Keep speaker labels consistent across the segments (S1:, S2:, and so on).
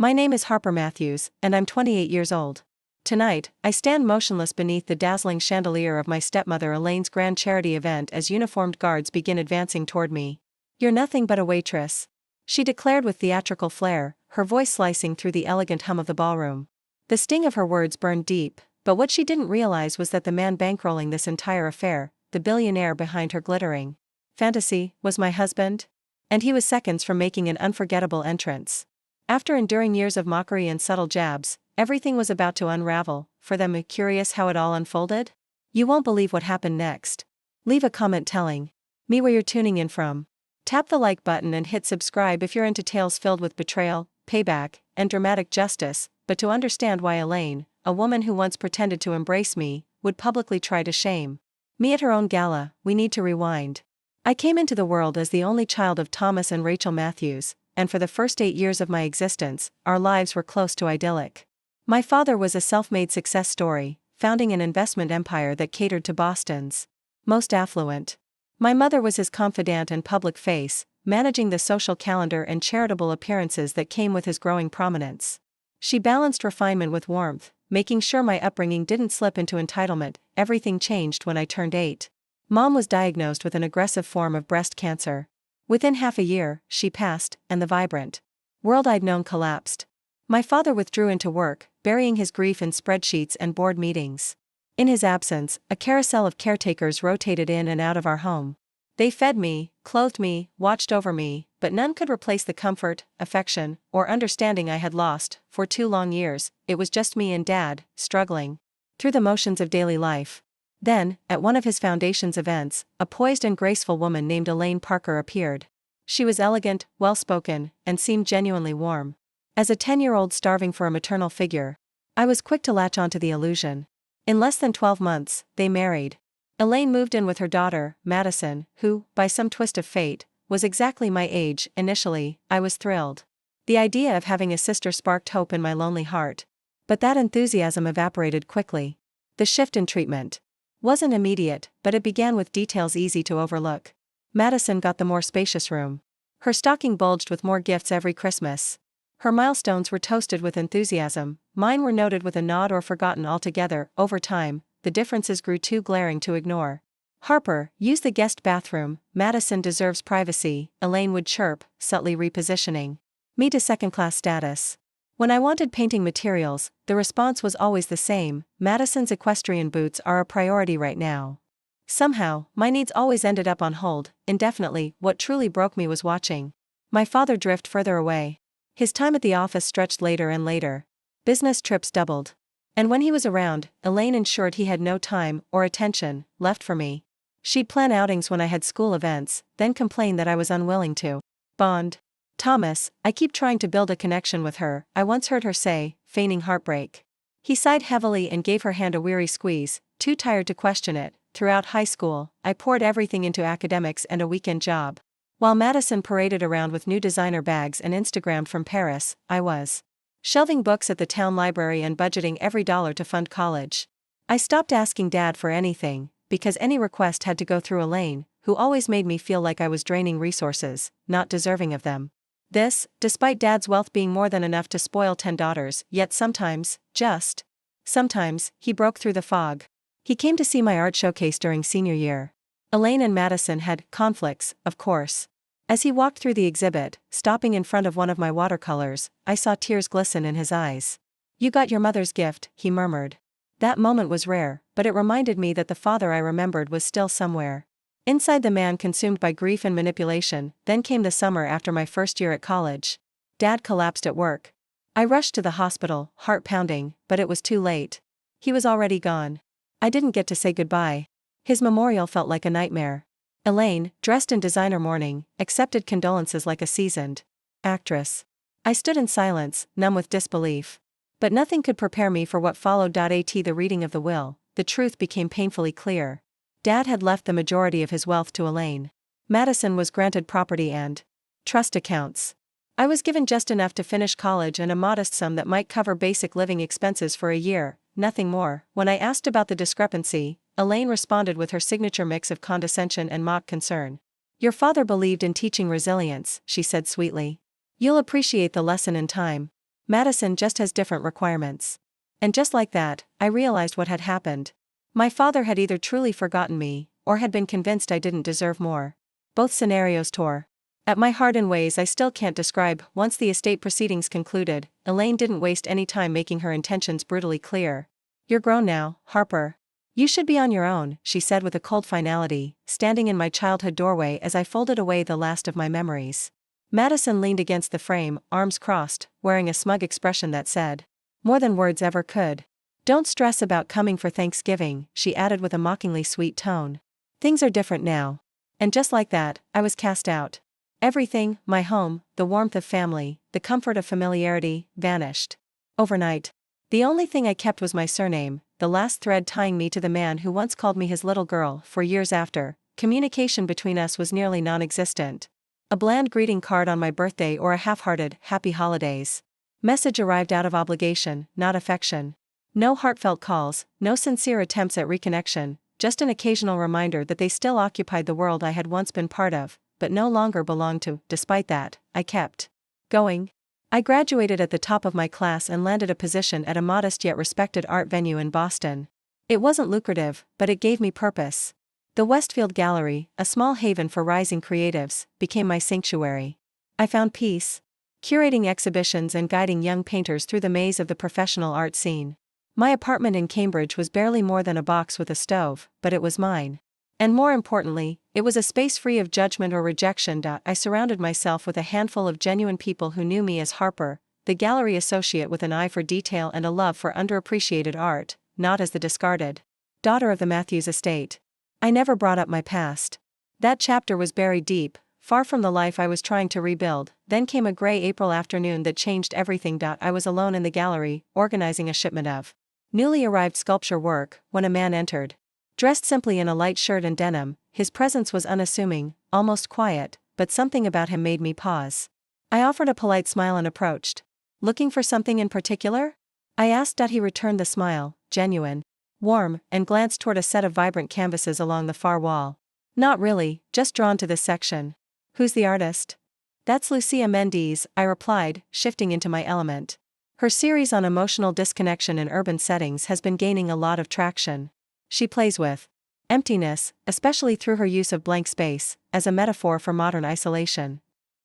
S1: My name is Harper Matthews, and I'm 28 years old. Tonight, I stand motionless beneath the dazzling chandelier of my stepmother Elaine's grand charity event as uniformed guards begin advancing toward me. "You're nothing but a waitress," she declared with theatrical flair, her voice slicing through the elegant hum of the ballroom. The sting of her words burned deep, but what she didn't realize was that the man bankrolling this entire affair, the billionaire behind her glittering fantasy, was my husband. And he was seconds from making an unforgettable entrance. After enduring years of mockery and subtle jabs, everything was about to unravel. For them, curious how it all unfolded? You won't believe what happened next. Leave a comment telling me where you're tuning in from. Tap the like button and hit subscribe if you're into tales filled with betrayal, payback, and dramatic justice, but to understand why Elaine, a woman who once pretended to embrace me, would publicly try to shame me at her own gala, we need to rewind. I came into the world as the only child of Thomas and Rachel Matthews, and for the first 8 years of my existence, our lives were close to idyllic. My father was a self-made success story, founding an investment empire that catered to Boston's most affluent. My mother was his confidant and public face, managing the social calendar and charitable appearances that came with his growing prominence. She balanced refinement with warmth, making sure my upbringing didn't slip into entitlement. Everything changed when I turned 8. Mom was diagnosed with an aggressive form of breast cancer. Within half a year, she passed, and the vibrant world I'd known collapsed. My father withdrew into work, burying his grief in spreadsheets and board meetings. In his absence, a carousel of caretakers rotated in and out of our home. They fed me, clothed me, watched over me, but none could replace the comfort, affection, or understanding I had lost. For 2 long years, it was just me and Dad, struggling through the motions of daily life. Then, at one of his foundation's events, a poised and graceful woman named Elaine Parker appeared. She was elegant, well-spoken, and seemed genuinely warm. As a 10-year-old starving for a maternal figure, I was quick to latch onto the illusion. In less than 12 months, they married. Elaine moved in with her daughter, Madison, who, by some twist of fate, was exactly my age. Initially, I was thrilled. The idea of having a sister sparked hope in my lonely heart. But that enthusiasm evaporated quickly. The shift in treatment wasn't immediate, but it began with details easy to overlook. Madison got the more spacious room. Her stocking bulged with more gifts every Christmas. Her milestones were toasted with enthusiasm, mine were noted with a nod or forgotten altogether. Over time, the differences grew too glaring to ignore. "Harper, use the guest bathroom, Madison deserves privacy," Elaine would chirp, subtly repositioning me to second-class status. When I wanted painting materials, the response was always the same: "Madison's equestrian boots are a priority right now." Somehow, my needs always ended up on hold, indefinitely. What truly broke me was watching my father drift further away. His time at the office stretched later and later. Business trips doubled. And when he was around, Elaine ensured he had no time, or attention, left for me. She'd plan outings when I had school events, then complain that I was unwilling to bond. "Thomas, I keep trying to build a connection with her," I once heard her say, feigning heartbreak. He sighed heavily and gave her hand a weary squeeze, too tired to question it. Throughout high school, I poured everything into academics and a weekend job. While Madison paraded around with new designer bags and Instagrammed from Paris, I was shelving books at the town library and budgeting every dollar to fund college. I stopped asking Dad for anything, because any request had to go through Elaine, who always made me feel like I was draining resources, not deserving of them. This, despite Dad's wealth being more than enough to spoil 10 daughters, yet sometimes, just sometimes, he broke through the fog. He came to see my art showcase during senior year. Elaine and Madison had conflicts, of course. As he walked through the exhibit, stopping in front of one of my watercolors, I saw tears glisten in his eyes. "You got your mother's gift," he murmured. That moment was rare, but it reminded me that the father I remembered was still somewhere inside the man consumed by grief and manipulation. Then came the summer after my first year at college. Dad collapsed at work. I rushed to the hospital, heart pounding, but it was too late. He was already gone. I didn't get to say goodbye. His memorial felt like a nightmare. Elaine, dressed in designer mourning, accepted condolences like a seasoned actress. I stood in silence, numb with disbelief. But nothing could prepare me for what followed. At the reading of the will, the truth became painfully clear. Dad had left the majority of his wealth to Elaine. Madison was granted property and trust accounts. I was given just enough to finish college and a modest sum that might cover basic living expenses for a year, nothing more. When I asked about the discrepancy, Elaine responded with her signature mix of condescension and mock concern. "Your father believed in teaching resilience," she said sweetly. "You'll appreciate the lesson in time." Madison just has different requirements. And just like that, I realized what had happened. My father had either truly forgotten me, or had been convinced I didn't deserve more. Both scenarios tore at my heart in ways I still can't describe. Once the estate proceedings concluded, Elaine didn't waste any time making her intentions brutally clear. "You're grown now, Harper. You should be on your own," she said with a cold finality, standing in my childhood doorway as I folded away the last of my memories. Madison leaned against the frame, arms crossed, wearing a smug expression that said more than words ever could. "Don't stress about coming for Thanksgiving," she added with a mockingly sweet tone. "Things are different now." And just like that, I was cast out. Everything, my home, the warmth of family, the comfort of familiarity, vanished. Overnight. The only thing I kept was my surname, the last thread tying me to the man who once called me his little girl. For years after, communication between us was nearly non-existent. A bland greeting card on my birthday or a half-hearted, "Happy Holidays" message arrived out of obligation, not affection. No heartfelt calls, no sincere attempts at reconnection, just an occasional reminder that they still occupied the world I had once been part of, but no longer belonged to. Despite that, I kept going. I graduated at the top of my class and landed a position at a modest yet respected art venue in Boston. It wasn't lucrative, but it gave me purpose. The Westfield Gallery, a small haven for rising creatives, became my sanctuary. I found peace curating exhibitions and guiding young painters through the maze of the professional art scene. My apartment in Cambridge was barely more than a box with a stove, but it was mine. And more importantly, it was a space free of judgment or rejection. I surrounded myself with a handful of genuine people who knew me as Harper, the gallery associate with an eye for detail and a love for underappreciated art, not as the discarded daughter of the Matthews estate. I never brought up my past. That chapter was buried deep, far from the life I was trying to rebuild. Then came a gray April afternoon that changed everything. I was alone in the gallery, organizing a shipment of newly arrived sculpture work, when a man entered. Dressed simply in a light shirt and denim, his presence was unassuming, almost quiet, but something about him made me pause. I offered a polite smile and approached. "Looking for something in particular?" I asked. He returned the smile, genuine, warm, and glanced toward a set of vibrant canvases along the far wall. "Not really, just drawn to this section." "Who's the artist?" "That's Lucia Mendes," I replied, shifting into my element. Her series on emotional disconnection in urban settings has been gaining a lot of traction. She plays with emptiness, especially through her use of blank space, as a metaphor for modern isolation.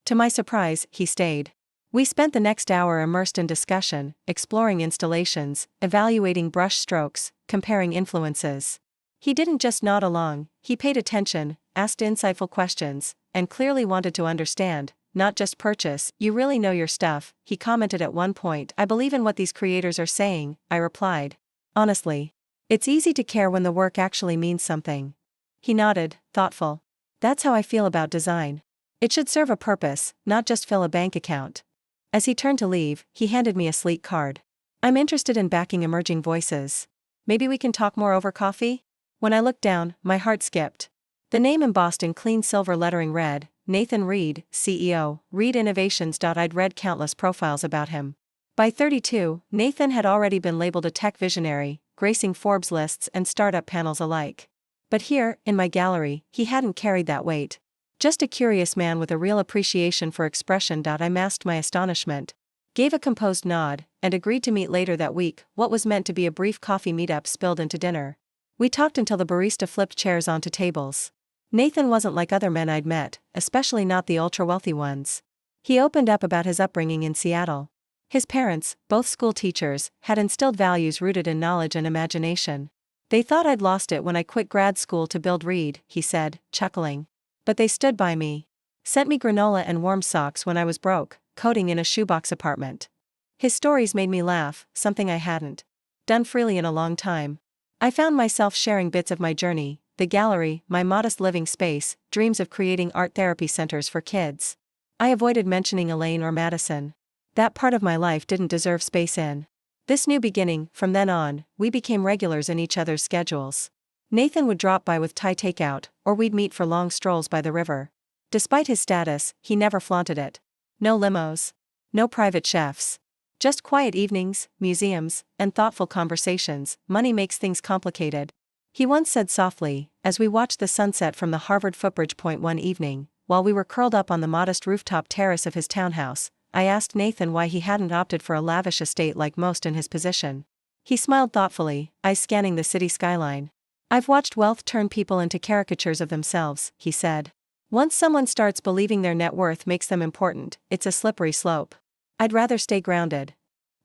S1: To my surprise, he stayed. We spent the next hour immersed in discussion, exploring installations, evaluating brush strokes, comparing influences. He didn't just nod along, he paid attention, asked insightful questions, and clearly wanted to understand, not just purchase. "You really know your stuff," he commented at one point. "I believe in what these creators are saying," I replied. "Honestly, it's easy to care when the work actually means something." He nodded, thoughtful. "That's how I feel about design. It should serve a purpose, not just fill a bank account." As he turned to leave, he handed me a sleek card. "I'm interested in backing emerging voices. Maybe we can talk more over coffee?" When I looked down, my heart skipped. The name embossed in clean silver lettering read, Nathan Reed, CEO, Reed Innovations. I'd read countless profiles about him. By 32, Nathan had already been labeled a tech visionary, gracing Forbes lists and startup panels alike. But here, in my gallery, he hadn't carried that weight. Just a curious man with a real appreciation for expression. I masked my astonishment, gave a composed nod, and agreed to meet later that week. What was meant to be a brief coffee meetup spilled into dinner. We talked until the barista flipped chairs onto tables. Nathan wasn't like other men I'd met, especially not the ultra-wealthy ones. He opened up about his upbringing in Seattle. His parents, both school teachers, had instilled values rooted in knowledge and imagination. "They thought I'd lost it when I quit grad school to build Reed," he said, chuckling. "But they stood by me. Sent me granola and warm socks when I was broke, coding in a shoebox apartment." His stories made me laugh, something I hadn't done freely in a long time. I found myself sharing bits of my journey, the gallery, my modest living space, dreams of creating art therapy centers for kids. I avoided mentioning Elaine or Madison. That part of my life didn't deserve space in this new beginning. From then on, we became regulars in each other's schedules. Nathan would drop by with Thai takeout, or we'd meet for long strolls by the river. Despite his status, he never flaunted it. No limos. No private chefs. Just quiet evenings, museums, and thoughtful conversations. "Money makes things complicated," he once said softly, as we watched the sunset from the Harvard footbridge point one evening, while we were curled up on the modest rooftop terrace of his townhouse. I asked Nathan why he hadn't opted for a lavish estate like most in his position. He smiled thoughtfully, eyes scanning the city skyline. I've watched wealth turn people into caricatures of themselves, he said. Once someone starts believing their net worth makes them important, it's a slippery slope. I'd rather stay grounded.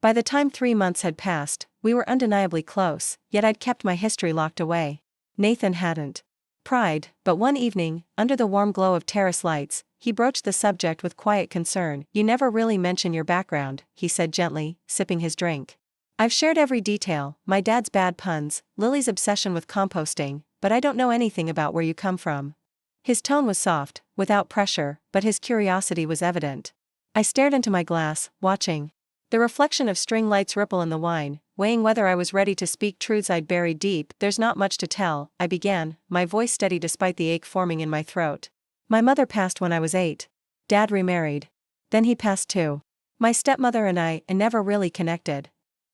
S1: By the time 3 months had passed, we were undeniably close, yet I'd kept my history locked away. Nathan hadn't. Pride, but one evening, under the warm glow of terrace lights, he broached the subject with quiet concern. You never really mention your background, he said gently, sipping his drink. I've shared every detail, my dad's bad puns, Lily's obsession with composting, but I don't know anything about where you come from. His tone was soft, without pressure, but his curiosity was evident. I stared into my glass, watching the reflection of string lights ripple in the wine, weighing whether I was ready to speak truths I'd buried deep. There's not much to tell, I began, my voice steady despite the ache forming in my throat. My mother passed when I was 8. Dad remarried. Then he passed too. My stepmother and I never really connected.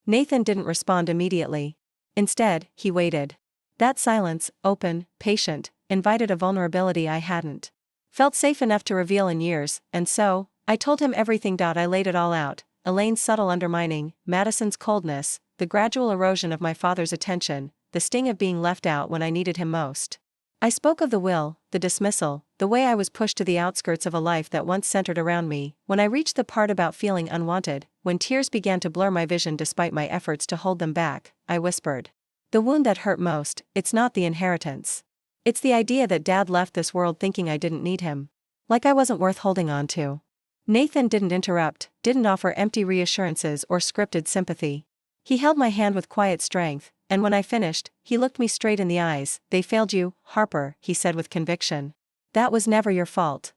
S1: Nathan didn't respond immediately. Instead, he waited. That silence, open, patient, invited a vulnerability I hadn't felt safe enough to reveal in years, and so, I told him everything. I laid it all out. Elaine's subtle undermining, Madison's coldness, the gradual erosion of my father's attention, the sting of being left out when I needed him most. I spoke of the will, the dismissal, the way I was pushed to the outskirts of a life that once centered around me. When I reached the part about feeling unwanted, when tears began to blur my vision despite my efforts to hold them back, I whispered. The wound that hurt most, it's not the inheritance. It's the idea that Dad left this world thinking I didn't need him. Like I wasn't worth holding on to. Nathan didn't interrupt, didn't offer empty reassurances or scripted sympathy. He held my hand with quiet strength, and when I finished, he looked me straight in the eyes. They failed you, Harper, he said with conviction. That was never your fault.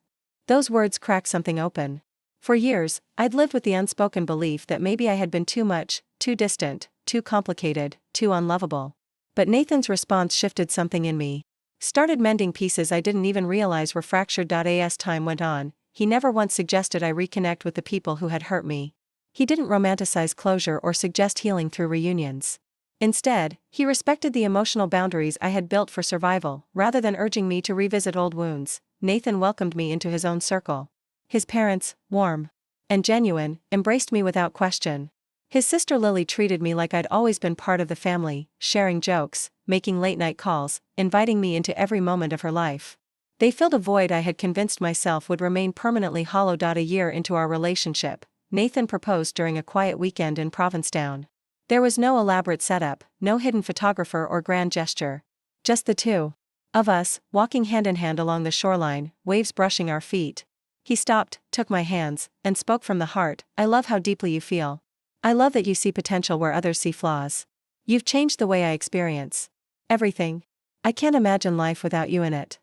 S1: Those words cracked something open. For years, I'd lived with the unspoken belief that maybe I had been too much, too distant, too complicated, too unlovable. But Nathan's response shifted something in me. Started mending pieces I didn't even realize were fractured. As time went on, he never once suggested I reconnect with the people who had hurt me. He didn't romanticize closure or suggest healing through reunions. Instead, he respected the emotional boundaries I had built for survival. Rather than urging me to revisit old wounds, Nathan welcomed me into his own circle. His parents, warm and genuine, embraced me without question. His sister Lily treated me like I'd always been part of the family, sharing jokes, making late-night calls, inviting me into every moment of her life. They filled a void I had convinced myself would remain permanently hollow. A year into our relationship, Nathan proposed during a quiet weekend in Provincetown. There was no elaborate setup, no hidden photographer or grand gesture. Just the two of us, walking hand in hand along the shoreline, waves brushing our feet. He stopped, took my hands, and spoke from the heart. I love how deeply you feel. I love that you see potential where others see flaws. You've changed the way I experience everything. I can't imagine life without you in it.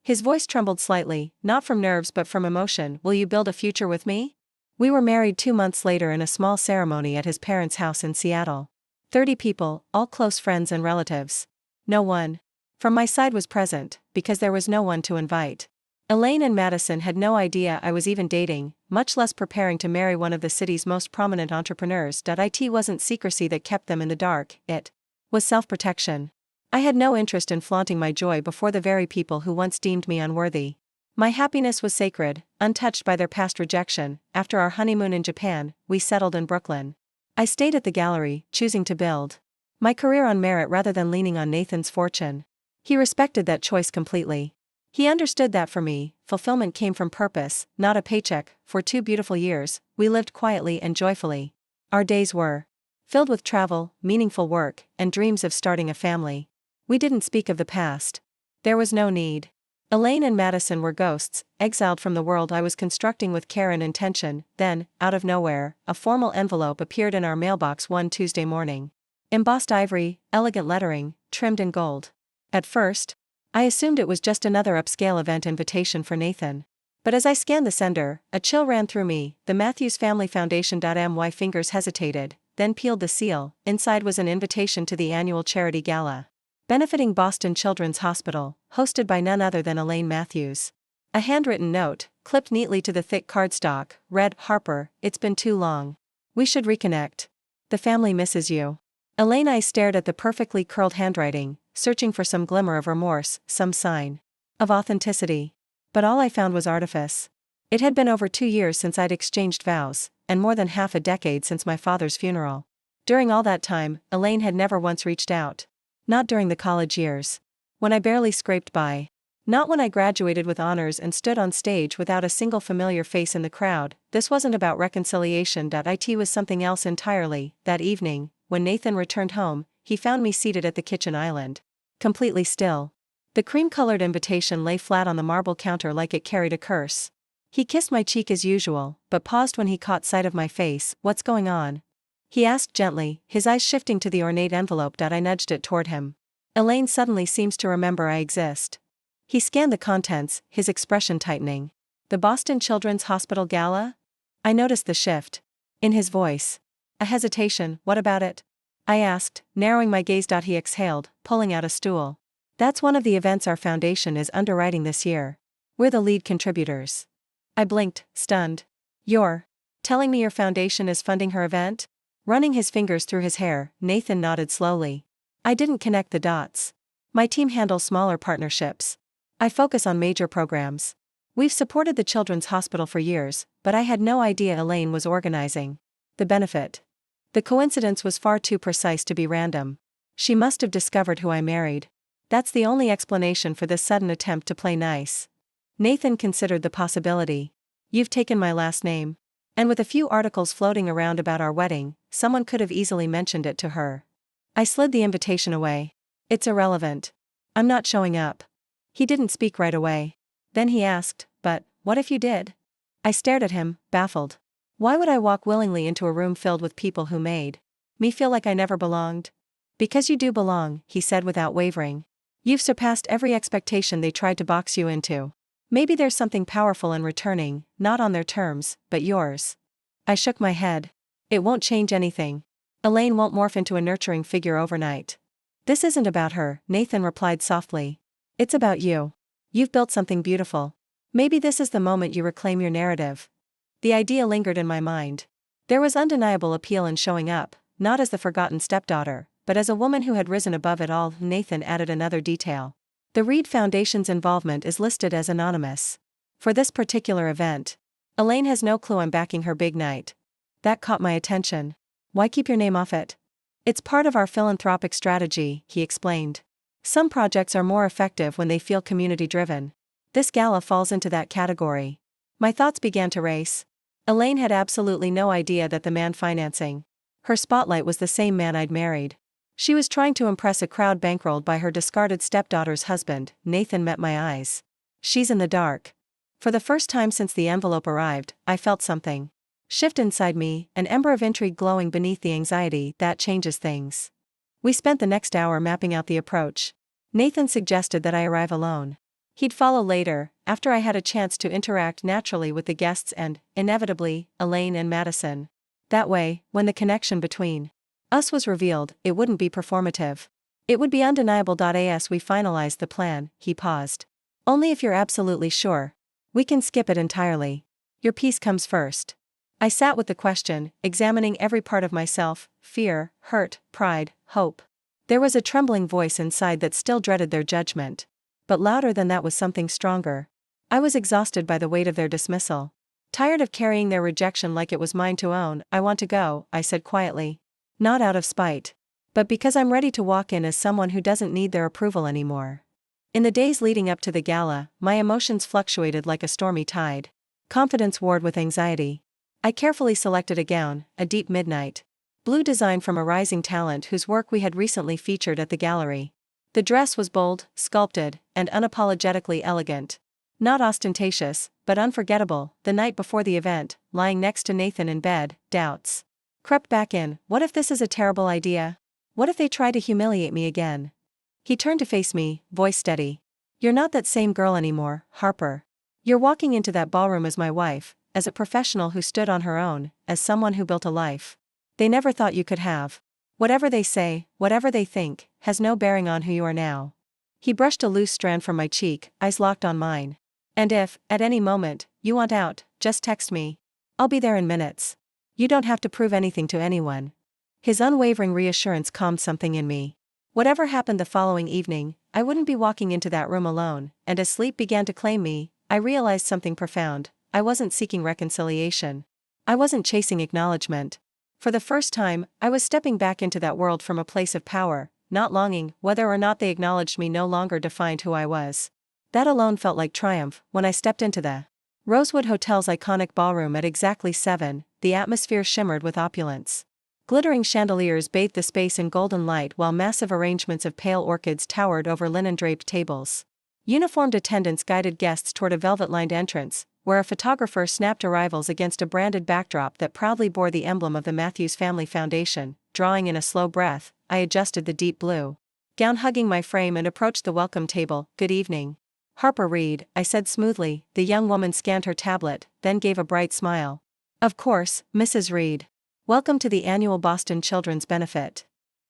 S1: His voice trembled slightly, not from nerves but from emotion. Will you build a future with me? We were married 2 months later in a small ceremony at his parents' house in Seattle. 30 people, all close friends and relatives. No one from my side was present, because there was no one to invite. Elaine and Madison had no idea I was even dating, much less preparing to marry one of the city's most prominent entrepreneurs. It wasn't secrecy that kept them in the dark, it was self-protection. I had no interest in flaunting my joy before the very people who once deemed me unworthy. My happiness was sacred, untouched by their past rejection. After our honeymoon in Japan, we settled in Brooklyn. I stayed at the gallery, choosing to build my career on merit rather than leaning on Nathan's fortune. He respected that choice completely. He understood that for me, fulfillment came from purpose, not a paycheck. For 2 beautiful years, we lived quietly and joyfully. Our days were filled with travel, meaningful work, and dreams of starting a family. We didn't speak of the past. There was no need. Elaine and Madison were ghosts, exiled from the world I was constructing with care and intention. Then, out of nowhere, a formal envelope appeared in our mailbox one Tuesday morning. Embossed ivory, elegant lettering, trimmed in gold. At first, I assumed it was just another upscale event invitation for Nathan. But as I scanned the sender, a chill ran through me. The Matthews Family Foundation. My fingers hesitated, then peeled the seal. Inside was an invitation to the annual charity gala, benefiting Boston Children's Hospital, hosted by none other than Elaine Matthews. A handwritten note, clipped neatly to the thick cardstock, read, Harper, it's been too long. We should reconnect. The family misses you. Elaine. I stared at the perfectly curled handwriting, searching for some glimmer of remorse, some sign of authenticity. But all I found was artifice. It had been over 2 years since I'd exchanged vows, and more than half a decade since my father's funeral. During all that time, Elaine had never once reached out. Not during the college years. When I barely scraped by. Not when I graduated with honors and stood on stage without a single familiar face in the crowd. This wasn't about reconciliation. It was something else entirely. That evening, when Nathan returned home, he found me seated at the kitchen island. Completely still. The cream-colored invitation lay flat on the marble counter like it carried a curse. He kissed my cheek as usual, but paused when he caught sight of my face. "What's going on?" he asked gently, his eyes shifting to the ornate envelope. I nudged it toward him. "Elaine suddenly seems to remember I exist." He scanned the contents, his expression tightening. "The Boston Children's Hospital Gala?" I noticed the shift in his voice. A hesitation. "What about it?" I asked, narrowing my gaze. He exhaled, pulling out a stool. "That's one of the events our foundation is underwriting this year. We're the lead contributors." I blinked, stunned. "You're telling me your foundation is funding her event?" Running his fingers through his hair, Nathan nodded slowly. I didn't connect the dots. "My team handles smaller partnerships. I focus on major programs. We've supported the Children's Hospital for years, but I had no idea Elaine was organizing the benefit." The coincidence was far too precise to be random. She must have discovered who I married. That's the only explanation for this sudden attempt to play nice. Nathan considered the possibility. "You've taken my last name. And with a few articles floating around about our wedding, someone could have easily mentioned it to her." I slid the invitation away. "It's irrelevant. I'm not showing up." He didn't speak right away. Then he asked, "But, what if you did?" I stared at him, baffled. Why would I walk willingly into a room filled with people who made me feel like I never belonged? "Because you do belong," he said without wavering. "You've surpassed every expectation they tried to box you into. Maybe there's something powerful in returning, not on their terms, but yours." I shook my head. "It won't change anything. Elaine won't morph into a nurturing figure overnight." "This isn't about her," Nathan replied softly. "It's about you. You've built something beautiful. Maybe this is the moment you reclaim your narrative." The idea lingered in my mind. There was undeniable appeal in showing up, not as the forgotten stepdaughter, but as a woman who had risen above it all. Nathan added another detail. "The Reed Foundation's involvement is listed as anonymous. For this particular event, Elaine has no clue I'm backing her big night." That caught my attention. "Why keep your name off it?" "It's part of our philanthropic strategy," he explained. "Some projects are more effective when they feel community-driven. This gala falls into that category." My thoughts began to race. Elaine had absolutely no idea that the man financing her spotlight was the same man I'd married. She was trying to impress a crowd bankrolled by her discarded stepdaughter's husband. Nathan met my eyes. "She's in the dark." For the first time since the envelope arrived, I felt something shift inside me, an ember of intrigue glowing beneath the anxiety. That changes things. We spent the next hour mapping out the approach. Nathan suggested that I arrive alone. He'd follow later, after I had a chance to interact naturally with the guests and, inevitably, Elaine and Madison. That way, when the connection between us was revealed, it wouldn't be performative. It would be undeniable. As we finalized the plan, he paused. "Only if you're absolutely sure. We can skip it entirely. Your piece comes first." I sat with the question, examining every part of myself: fear, hurt, pride, hope. There was a trembling voice inside that still dreaded their judgment. But louder than that was something stronger. I was exhausted by the weight of their dismissal. Tired of carrying their rejection like it was mine to own. "I want to go," I said quietly. "Not out of spite. But because I'm ready to walk in as someone who doesn't need their approval anymore." In the days leading up to the gala, my emotions fluctuated like a stormy tide. Confidence warred with anxiety. I carefully selected a gown, a deep midnight blue design from a rising talent whose work we had recently featured at the gallery. The dress was bold, sculpted, and unapologetically elegant. Not ostentatious, but unforgettable. The night before the event, lying next to Nathan in bed, doubts crept back in. What if this is a terrible idea? What if they try to humiliate me again? He turned to face me, voice steady. "You're not that same girl anymore, Harper. You're walking into that ballroom as my wife, as a professional who stood on her own, as someone who built a life they never thought you could have. Whatever they say, whatever they think, has no bearing on who you are now." He brushed a loose strand from my cheek, eyes locked on mine. "And if, at any moment, you want out, just text me. I'll be there in minutes. You don't have to prove anything to anyone." His unwavering reassurance calmed something in me. Whatever happened the following evening, I wouldn't be walking into that room alone, and as sleep began to claim me, I realized something profound. I wasn't seeking reconciliation. I wasn't chasing acknowledgement. For the first time, I was stepping back into that world from a place of power, not longing. Whether or not they acknowledged me no longer defined who I was. That alone felt like triumph. When I stepped into the Rosewood Hotel's iconic ballroom at exactly 7, the atmosphere shimmered with opulence. Glittering chandeliers bathed the space in golden light while massive arrangements of pale orchids towered over linen-draped tables. Uniformed attendants guided guests toward a velvet-lined entrance, where a photographer snapped arrivals against a branded backdrop that proudly bore the emblem of the Matthews Family Foundation. Drawing in a slow breath, I adjusted the deep blue gown hugging my frame and approached the welcome table. "Good evening. Harper Reed," I said smoothly. The young woman scanned her tablet, then gave a bright smile. "Of course, Mrs. Reed. Welcome to the annual Boston Children's Benefit."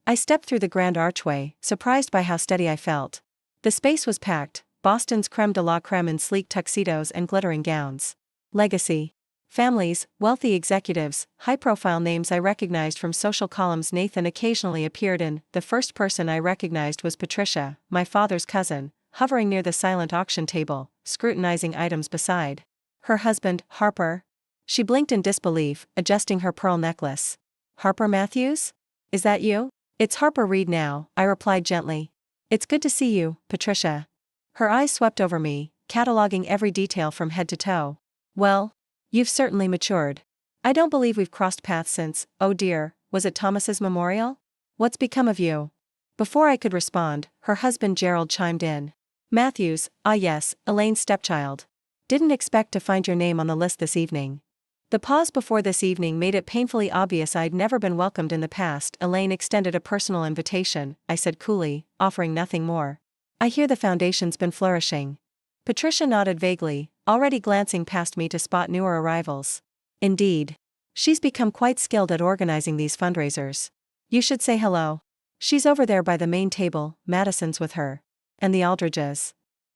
S1: I stepped through the grand archway, surprised by how steady I felt. The space was packed, Boston's creme de la creme in sleek tuxedos and glittering gowns. Legacy families, wealthy executives, high-profile names I recognized from social columns Nathan occasionally appeared in. The first person I recognized was Patricia, my father's cousin, hovering near the silent auction table, scrutinizing items beside her husband, Harper. She blinked in disbelief, adjusting her pearl necklace. "Harper Matthews? Is that you?" "It's Harper Reed now," I replied gently. "It's good to see you, Patricia." Her eyes swept over me, cataloging every detail from head to toe. "Well, you've certainly matured. I don't believe we've crossed paths since, oh dear, was it Thomas's memorial? What's become of you?" Before I could respond, her husband Gerald chimed in. "Matthews, ah yes, Elaine's stepchild. Didn't expect to find your name on the list this evening." The pause before "this evening" made it painfully obvious I'd never been welcomed in the past. "Elaine extended a personal invitation," I said coolly, offering nothing more. "I hear the foundation's been flourishing." Patricia nodded vaguely, already glancing past me to spot newer arrivals. "Indeed. She's become quite skilled at organizing these fundraisers. You should say hello. She's over there by the main table, Madison's with her. And the Aldridges."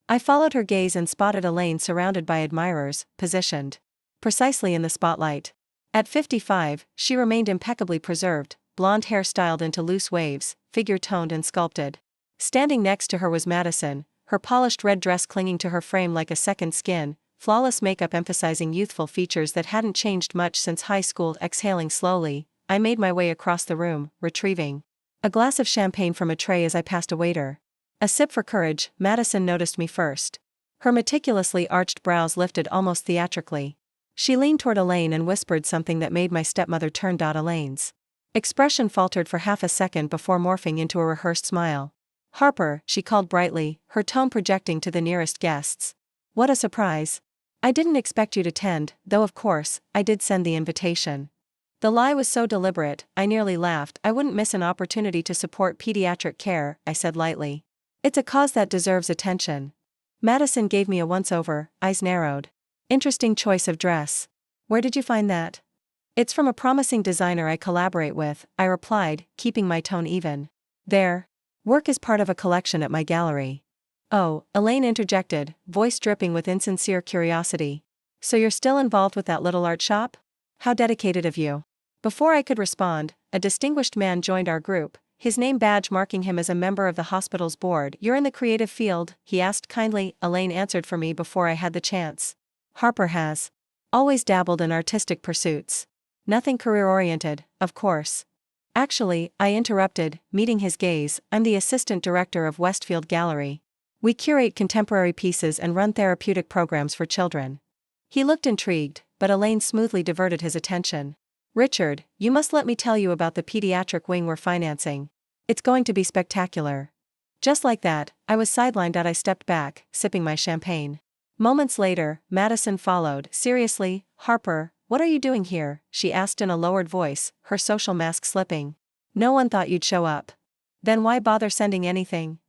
S1: I followed her gaze and spotted Elaine surrounded by admirers, positioned precisely in the spotlight. At 55, she remained impeccably preserved, blonde hair styled into loose waves, figure toned and sculpted. Standing next to her was Madison, her polished red dress clinging to her frame like a second skin, flawless makeup emphasizing youthful features that hadn't changed much since high school. Exhaling slowly, I made my way across the room, retrieving a glass of champagne from a tray as I passed a waiter. A sip for courage. Madison noticed me first. Her meticulously arched brows lifted almost theatrically. She leaned toward Elaine and whispered something that made my stepmother turn. Elaine's expression faltered for half a second before morphing into a rehearsed smile. "Harper," she called brightly, her tone projecting to the nearest guests. "What a surprise. I didn't expect you to attend, though of course, I did send the invitation." The lie was so deliberate, I nearly laughed. "I wouldn't miss an opportunity to support pediatric care," I said lightly. "It's a cause that deserves attention." Madison gave me a once-over, eyes narrowed. "Interesting choice of dress. Where did you find that?" "It's from a promising designer I collaborate with," I replied, keeping my tone even. "Their work is part of a collection at my gallery." "Oh," Elaine interjected, voice dripping with insincere curiosity. "So you're still involved with that little art shop? How dedicated of you." Before I could respond, a distinguished man joined our group, his name badge marking him as a member of the hospital's board. "You're in the creative field?" he asked kindly. Elaine answered for me before I had the chance. "Harper has always dabbled in artistic pursuits. Nothing career-oriented, of course." "Actually," I interrupted, meeting his gaze, "I'm the assistant director of Westfield Gallery. We curate contemporary pieces and run therapeutic programs for children." He looked intrigued, but Elaine smoothly diverted his attention. "Richard, you must let me tell you about the pediatric wing we're financing. It's going to be spectacular." Just like that, I was sidelined. I stepped back, sipping my champagne. Moments later, Madison followed. "Seriously, Harper, what are you doing here?" she asked in a lowered voice, her social mask slipping. "No one thought you'd show up." "Then why bother sending anything?"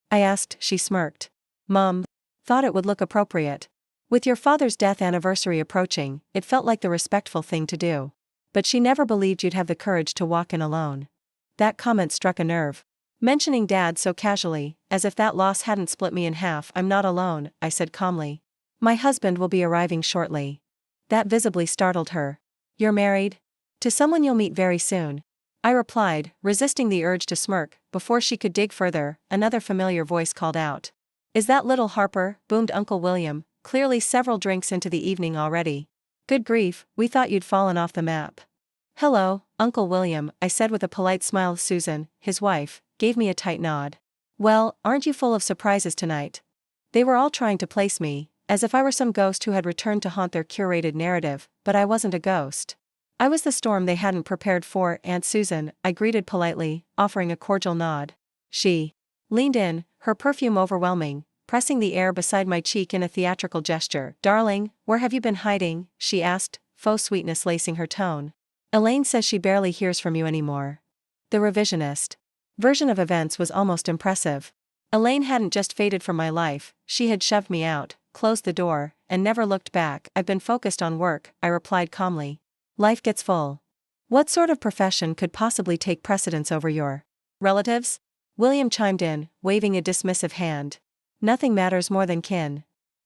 S1: I asked. She smirked. "Mom thought it would look appropriate. With your father's death anniversary approaching, it felt like the respectful thing to do. But she never believed you'd have the courage to walk in alone." That comment struck a nerve. Mentioning Dad so casually, as if that loss hadn't split me in half. "I'm not alone," I said calmly. "My husband will be arriving shortly." That visibly startled her. "You're married? To someone you'll meet very soon," I replied, resisting the urge to smirk. Before she could dig further, another familiar voice called out. "Is that little Harper?" boomed Uncle William, clearly several drinks into the evening already. Good grief, we thought you'd fallen off the map. Hello, Uncle William, I said with a polite smile. Susan, his wife, gave me a tight nod. Well, aren't you full of surprises tonight? They were all trying to place me, as if I were some ghost who had returned to haunt their curated narrative, but I wasn't a ghost. I was the storm they hadn't prepared for. Aunt Susan, I greeted politely, offering a cordial nod. She leaned in, her perfume overwhelming, pressing the air beside my cheek in a theatrical gesture. Darling, where have you been hiding? She asked, faux sweetness lacing her tone. Elaine says she barely hears from you anymore. The revisionist version of events was almost impressive. Elaine hadn't just faded from my life, she had shoved me out, closed the door, and never looked back. I've been focused on work, I replied calmly. Life gets full. What sort of profession could possibly take precedence over your relatives? William chimed in, waving a dismissive hand. Nothing matters more than kin.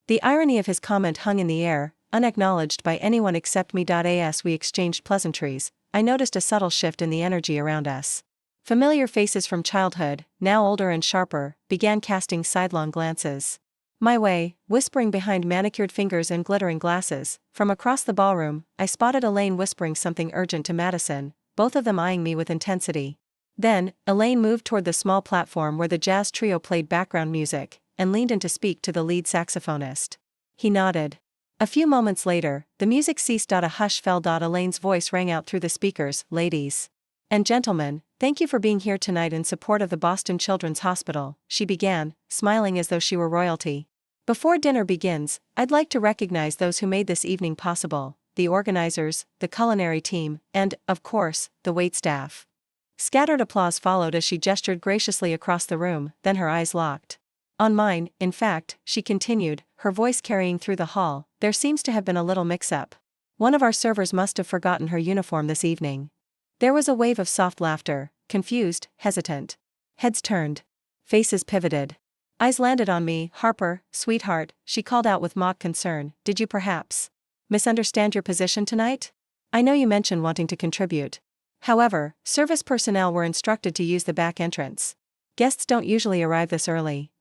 S1: The irony of his comment hung in the air, unacknowledged by anyone except me. As we exchanged pleasantries, I noticed a subtle shift in the energy around us. Familiar faces from childhood, now older and sharper, began casting sidelong glances my way, whispering behind manicured fingers and glittering glasses. From across the ballroom, I spotted Elaine whispering something urgent to Madison, both of them eyeing me with intensity. Then, Elaine moved toward the small platform where the jazz trio played background music, and leaned in to speak to the lead saxophonist. He nodded. A few moments later, the music ceased. A hush fell. Elaine's voice rang out through the speakers. Ladies and gentlemen, thank you for being here tonight in support of the Boston Children's Hospital, she began, smiling as though she were royalty. Before dinner begins, I'd like to recognize those who made this evening possible, the organizers, the culinary team, and, of course, the waitstaff. Scattered applause followed as she gestured graciously across the room, then her eyes locked on mine. In fact, she continued, her voice carrying through the hall, there seems to have been a little mix-up. One of our servers must have forgotten her uniform this evening. There was a wave of soft laughter, confused, hesitant. Heads turned. Faces pivoted. Eyes landed on me. Harper, sweetheart, she called out with mock concern, did you perhaps misunderstand your position tonight? I know you mentioned wanting to contribute. However, service personnel were instructed to use the back entrance. Guests don't usually arrive this early.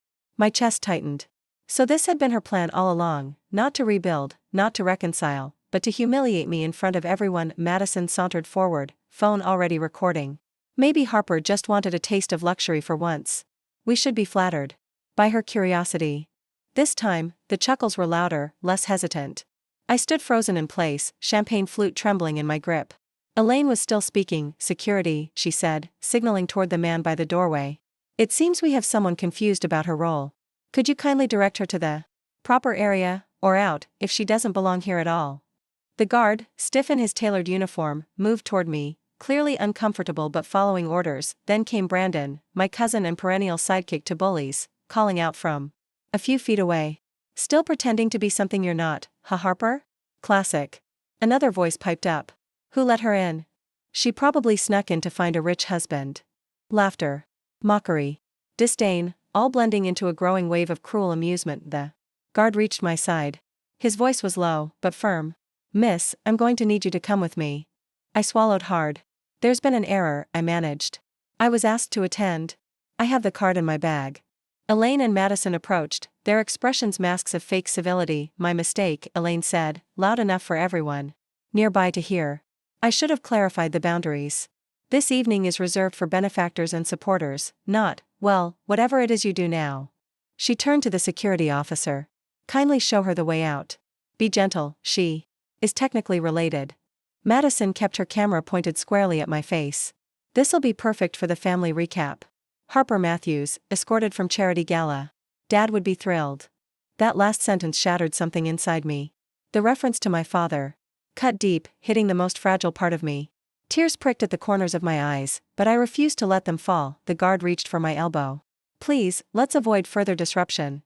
S1: My chest tightened. So this had been her plan all along, not to rebuild, not to reconcile, but to humiliate me in front of everyone. Madison sauntered forward, phone already recording. Maybe Harper just wanted a taste of luxury for once. We should be flattered by her curiosity. This time, the chuckles were louder, less hesitant. I stood frozen in place, champagne flute trembling in my grip. Elaine was still speaking. Security, she said, signaling toward the man by the doorway. It seems we have someone confused about her role. Could you kindly direct her to the proper area, or out, if she doesn't belong here at all? The guard, stiff in his tailored uniform, moved toward me, clearly uncomfortable but following orders. Then came Brandon, my cousin and perennial sidekick to bullies, calling out from a few feet away. Still pretending to be something you're not, huh, Harper? Classic. Another voice piped up. Who let her in? She probably snuck in to find a rich husband. Laughter. Mockery. Disdain, all blending into a growing wave of cruel amusement. The guard reached my side. His voice was low, but firm. Miss, I'm going to need you to come with me. I swallowed hard. There's been an error, I managed. I was asked to attend. I have the card in my bag. Elaine and Madison approached, their expressions masks of fake civility. My mistake, Elaine said, loud enough for everyone nearby to hear. I should have clarified the boundaries. This evening is reserved for benefactors and supporters, not, well, whatever it is you do now. She turned to the security officer. Kindly show her the way out. Be gentle, she is technically related. Madison kept her camera pointed squarely at my face. This'll be perfect for the family recap. Harper Matthews, escorted from Charity Gala. Dad would be thrilled. That last sentence shattered something inside me. The reference to my father cut deep, hitting the most fragile part of me. Tears pricked at the corners of my eyes, but I refused to let them fall. The guard reached for my elbow. Please, let's avoid further disruption.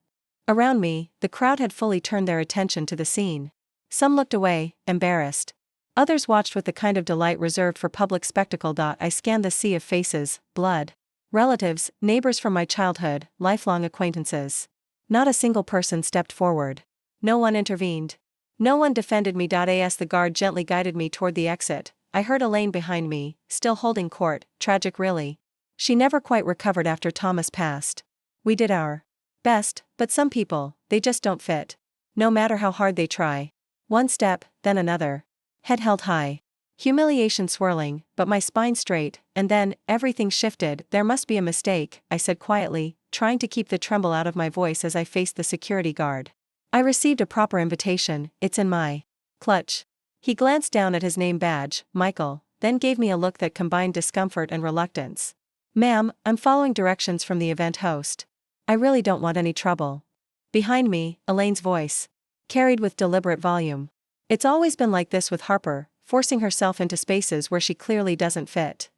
S1: Around me, the crowd had fully turned their attention to the scene. Some looked away, embarrassed. Others watched with the kind of delight reserved for public spectacle. I scanned the sea of faces, blood. Relatives, neighbors from my childhood, lifelong acquaintances. Not a single person stepped forward. No one intervened. No one defended me. As the guard gently guided me toward the exit, I heard Elaine behind me, still holding court. Tragic really. She never quite recovered after Thomas passed. We did our best, but some people, they just don't fit. no matter how hard they try. One step, then another. Head held high. Humiliation swirling, but my spine straight, and then, everything shifted. There must be a mistake, I said quietly, trying to keep the tremble out of my voice as I faced the security guard. I received a proper invitation, it's in my clutch. He glanced down at his name badge, Michael, then gave me a look that combined discomfort and reluctance. Ma'am, I'm following directions from the event host. I really don't want any trouble. Behind me, Elaine's voice carried with deliberate volume. It's always been like this with Harper, forcing herself into spaces where she clearly doesn't fit.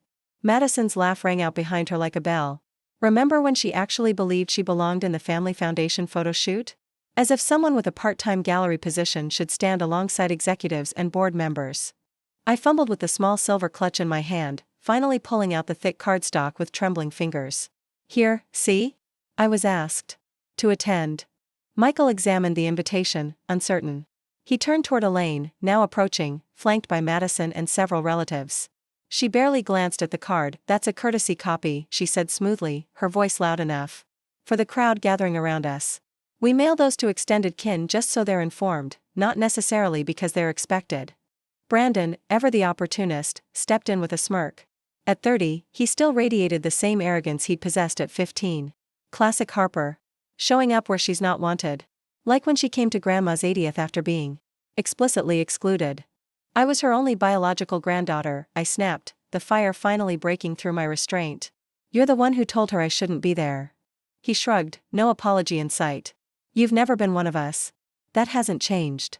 S1: Madison's laugh rang out behind her like a bell. Remember when she actually believed she belonged in the Family Foundation photo shoot? As if someone with a part-time gallery position should stand alongside executives and board members. I fumbled with the small silver clutch in my hand, finally pulling out the thick cardstock with trembling fingers. Here, see? I was asked to attend. Michael examined the invitation, uncertain. He turned toward Elaine, now approaching, flanked by Madison and several relatives. She barely glanced at the card. That's a courtesy copy, she said smoothly, her voice loud enough for the crowd gathering around us. We mail those to extended kin just so they're informed, not necessarily because they're expected. Brandon, ever the opportunist, stepped in with a smirk. At 30, he still radiated the same arrogance he'd possessed at 15. Classic Harper. Showing up where she's not wanted. Like when she came to Grandma's 80th after being explicitly excluded. I was her only biological granddaughter, I snapped, the fire finally breaking through my restraint. You're the one who told her I shouldn't be there. He shrugged, no apology in sight. You've never been one of us. That hasn't changed.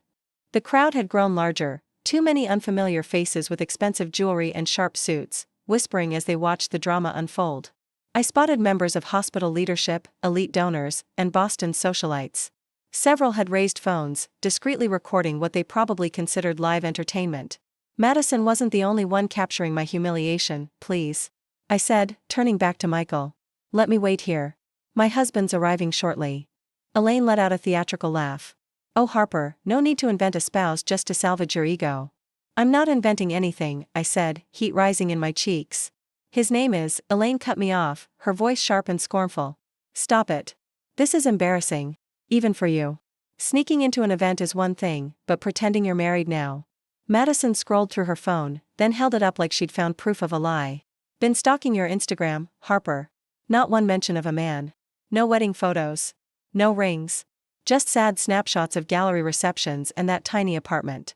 S1: The crowd had grown larger, too many unfamiliar faces with expensive jewelry and sharp suits, whispering as they watched the drama unfold. I spotted members of hospital leadership, elite donors, and Boston socialites. Several had raised phones, discreetly recording what they probably considered live entertainment. Madison wasn't the only one capturing my humiliation, please. I said, turning back to Michael. Let me wait here. My husband's arriving shortly. Elaine let out a theatrical laugh. Oh Harper, no need to invent a spouse just to salvage your ego. I'm not inventing anything, I said, heat rising in my cheeks. His name is, Elaine cut me off, her voice sharp and scornful. Stop it. This is embarrassing. Even for you. Sneaking into an event is one thing, but pretending you're married now. Madison scrolled through her phone, then held it up like she'd found proof of a lie. Been stalking your Instagram, Harper. Not one mention of a man. No wedding photos. No rings. Just sad snapshots of gallery receptions and that tiny apartment.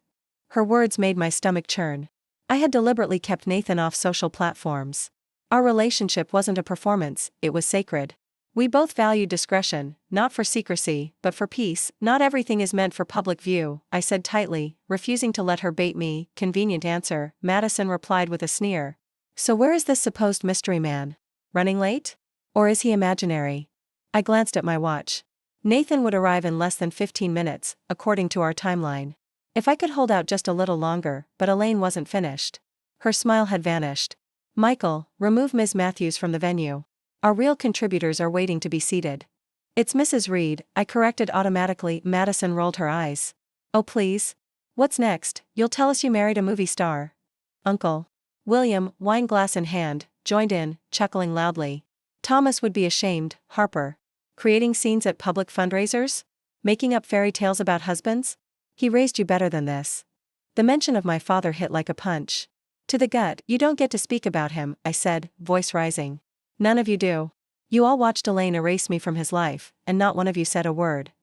S1: Her words made my stomach churn. I had deliberately kept Nathan off social platforms. Our relationship wasn't a performance, it was sacred. We both valued discretion, not for secrecy, but for peace. Not everything is meant for public view, I said tightly, refusing to let her bait me. Convenient answer, Madison replied with a sneer. So where is this supposed mystery man? Running late? Or is he imaginary? I glanced at my watch. Nathan would arrive in less than 15 minutes, according to our timeline. If I could hold out just a little longer, but Elaine wasn't finished. Her smile had vanished. Michael, remove Ms. Matthews from the venue. Our real contributors are waiting to be seated. It's Mrs. Reed, I corrected automatically. Madison rolled her eyes. Oh please? What's next? You'll tell us you married a movie star. Uncle William, wine glass in hand, joined in, chuckling loudly. Thomas would be ashamed, Harper. Creating scenes at public fundraisers? Making up fairy tales about husbands? He raised you better than this. The mention of my father hit like a punch. To the gut. You don't get to speak about him, I said, voice rising. None of you do. You all watched Elaine erase me from his life, and not one of you said a word.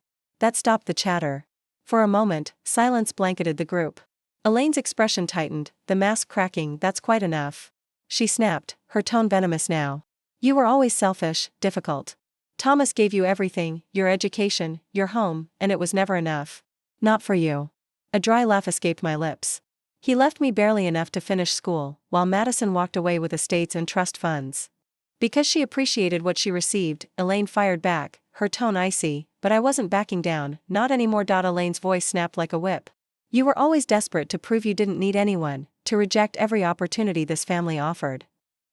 S1: That stopped the chatter. For a moment, silence blanketed the group. Elaine's expression tightened, the mask cracking. That's quite enough. She snapped, her tone venomous now. You were always selfish, difficult. Thomas gave you everything, your education, your home, and it was never enough. Not for you. A dry laugh escaped my lips. He left me barely enough to finish school, while Madison walked away with estates and trust funds. Because she appreciated what she received, Elaine fired back, her tone icy, but I wasn't backing down, not anymore. Elaine's voice snapped like a whip. You were always desperate to prove you didn't need anyone, to reject every opportunity this family offered.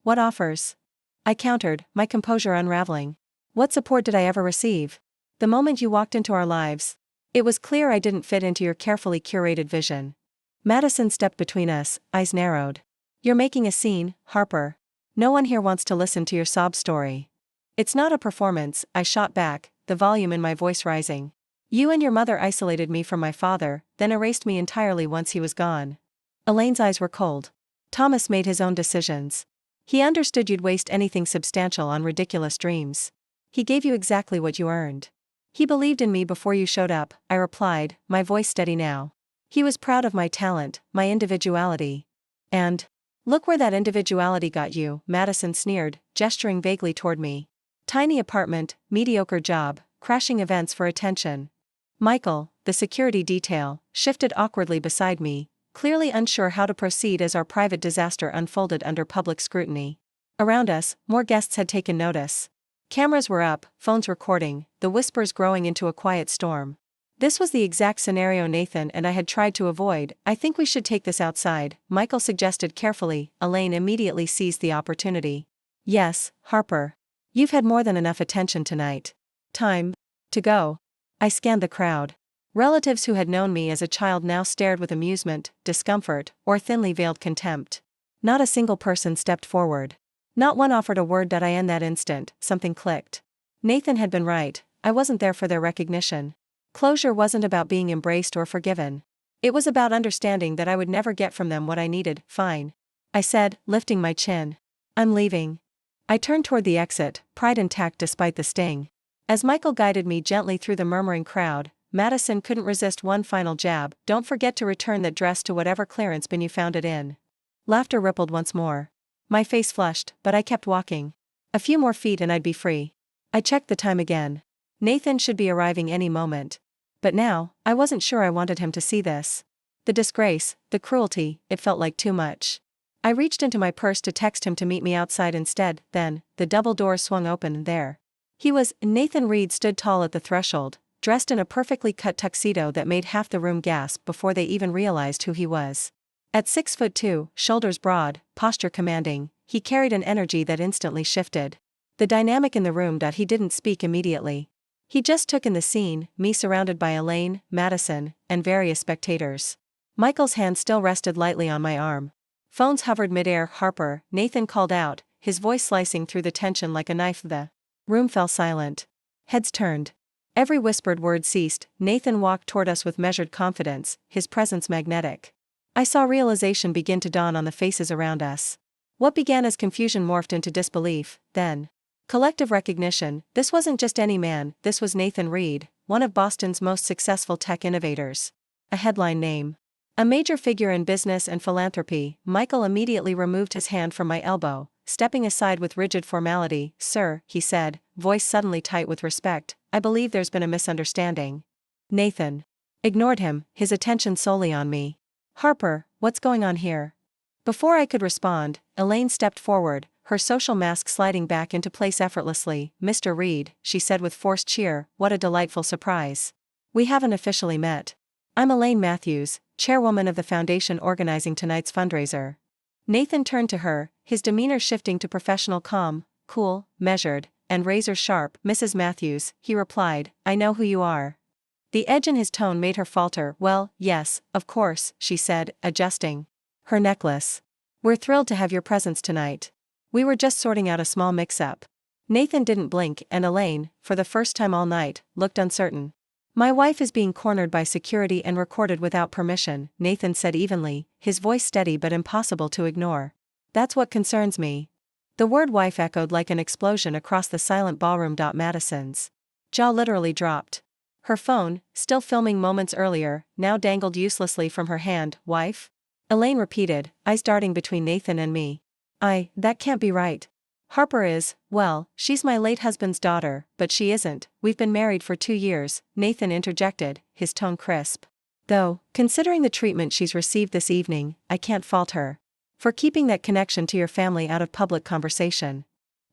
S1: What offers? I countered, my composure unraveling. What support did I ever receive? The moment you walked into our lives, it was clear I didn't fit into your carefully curated vision. Madison stepped between us, eyes narrowed. You're making a scene, Harper. No one here wants to listen to your sob story. It's not a performance, I shot back, the volume in my voice rising. You and your mother isolated me from my father, then erased me entirely once he was gone. Elaine's eyes were cold. Thomas made his own decisions. He understood you'd waste anything substantial on ridiculous dreams. He gave you exactly what you earned. He believed in me before you showed up, I replied, my voice steady now. He was proud of my talent, my individuality. And look where that individuality got you, Madison sneered, gesturing vaguely toward me. Tiny apartment, mediocre job, crashing events for attention. Michael, the security detail, shifted awkwardly beside me, clearly unsure how to proceed as our private disaster unfolded under public scrutiny. Around us, more guests had taken notice. Cameras were up, phones recording, the whispers growing into a quiet storm. This was the exact scenario Nathan and I had tried to avoid. I think we should take this outside, Michael suggested carefully. Elaine immediately seized the opportunity. Yes, Harper. You've had more than enough attention tonight. Time to go. I scanned the crowd. Relatives who had known me as a child now stared with amusement, discomfort, or thinly veiled contempt. Not a single person stepped forward. Not one offered a word. In that instant, something clicked. Nathan had been right, I wasn't there for their recognition. Closure wasn't about being embraced or forgiven. It was about understanding that I would never get from them what I needed. Fine. I said, lifting my chin. I'm leaving. I turned toward the exit, pride intact despite the sting. As Michael guided me gently through the murmuring crowd, Madison couldn't resist one final jab. Don't forget to return that dress to whatever clearance bin you found it in. Laughter rippled once more. My face flushed, but I kept walking. A few more feet and I'd be free. I checked the time again. Nathan should be arriving any moment. But now, I wasn't sure I wanted him to see this. The disgrace, the cruelty, it felt like too much. I reached into my purse to text him to meet me outside instead. Then, the double doors swung open and there he was. Nathan Reed stood tall at the threshold, dressed in a perfectly cut tuxedo that made half the room gasp before they even realized who he was. At 6'2", shoulders broad, posture commanding, he carried an energy that instantly shifted the dynamic in the room. He didn't speak immediately. He just took in the scene, me surrounded by Elaine, Madison, and various spectators. Michael's hand still rested lightly on my arm. Phones hovered midair. Harper, Nathan called out, his voice slicing through the tension like a knife. The room fell silent. Heads turned. Every whispered word ceased. Nathan walked toward us with measured confidence, his presence magnetic. I saw realization begin to dawn on the faces around us. What began as confusion morphed into disbelief, then collective recognition. This wasn't just any man, this was Nathan Reed, one of Boston's most successful tech innovators. A headline name. A major figure in business and philanthropy. Michael immediately removed his hand from my elbow, stepping aside with rigid formality. Sir, he said, voice suddenly tight with respect, I believe there's been a misunderstanding. Nathan ignored him, his attention solely on me. Harper, what's going on here? Before I could respond, Elaine stepped forward, her social mask sliding back into place effortlessly. Mr. Reed, she said with forced cheer, what a delightful surprise. We haven't officially met. I'm Elaine Matthews, chairwoman of the foundation organizing tonight's fundraiser. Nathan turned to her, his demeanor shifting to professional calm, cool, measured, and razor sharp. Mrs. Matthews, he replied, I know who you are. The edge in his tone made her falter. Well, yes, of course, she said, adjusting her necklace. We're thrilled to have your presence tonight. We were just sorting out a small mix-up. Nathan didn't blink, and Elaine, for the first time all night, looked uncertain. My wife is being cornered by security and recorded without permission, Nathan said evenly, his voice steady but impossible to ignore. That's what concerns me. The word wife echoed like an explosion across the silent ballroom. Madison's jaw literally dropped. Her phone, still filming moments earlier, now dangled uselessly from her hand. Wife? Elaine repeated, eyes darting between Nathan and me. That can't be right. Harper is, well, she's my late husband's daughter, but she isn't. We've been married for 2 years, Nathan interjected, his tone crisp. Though, considering the treatment she's received this evening, I can't fault her for keeping that connection to your family out of public conversation.